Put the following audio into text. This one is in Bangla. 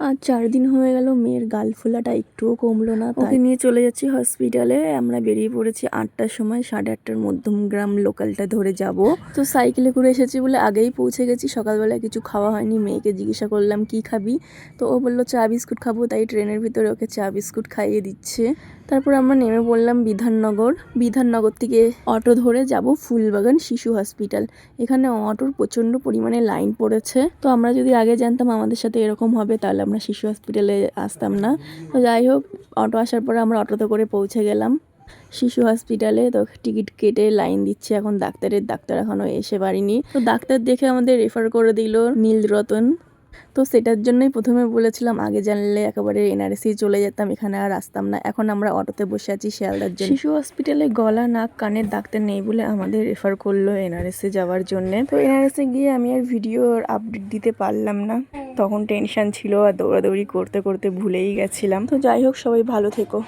আর 4 দিন হয়ে গেল, মেয়ের গাল ফোলাটা একটুও কমলো না। ওকে নিয়ে চলে যাচ্ছি হসপিটালে। আমরা বেরিয়ে পড়েছি 8টার সময়, 8:30টার মধ্যমগ্রাম লোকালটা ধরে যাব। তো সাইকেলে করে এসেছি বলে আগেই পৌঁছে গেছি। সকালবেলা কিছু খাওয়া হয়নি। মেয়েকে জিজ্ঞাসা করলাম কি খাবি, তো ও বললো চা বিস্কুট খাবো, তাই ট্রেনের ভিতরে ওকে চা বিস্কুট খাইয়ে দিচ্ছে। তারপর আমরা নেমে পড়লাম বিধাননগর থেকে অটো ধরে যাব ফুলবাগান শিশু হসপিটাল। এখানে অটোর প্রচণ্ড পরিমাণে লাইন পড়েছে। তো আমরা যদি আগে জানতাম আমাদের সাথে এরকম হবে, তাহলে আমরা শিশু হসপিটালে আসতাম না। তো যাই হোক, অটো আসার পরে আমরা অটোতে করে পৌঁছে গেলাম শিশু হসপিটালে। তো টিকিট কেটে লাইন দিচ্ছে এখন। ডাক্তার এখনও এসে পারিনি। তো ডাক্তার দেখে আমাদের রেফার করে দিল নীলরতন। তো সেটার জন্যই প্রথমে বলেছিলাম আগে জানলে একেবারে এনআরএসি চলে যেতাম, এখানে আর আসতাম না। এখন আমরা অটোতে বসে আছি শিয়ালদার জন্য। শিশু হসপিটালে গলা নাক কানের ডাক্তার নেই বলে আমাদের রেফার করলো এনআরএসি যাওয়ার জন্য। তো এনআরএসি গিয়ে আমি আর ভিডিওর আপডেট দিতে পারলাম না, তখন টেনশন ছিল আর দৌড়াদৌড়ি করতে করতে ভুলেই গেছিলাম। তো যাই হোক, সবাই ভালো থেকো।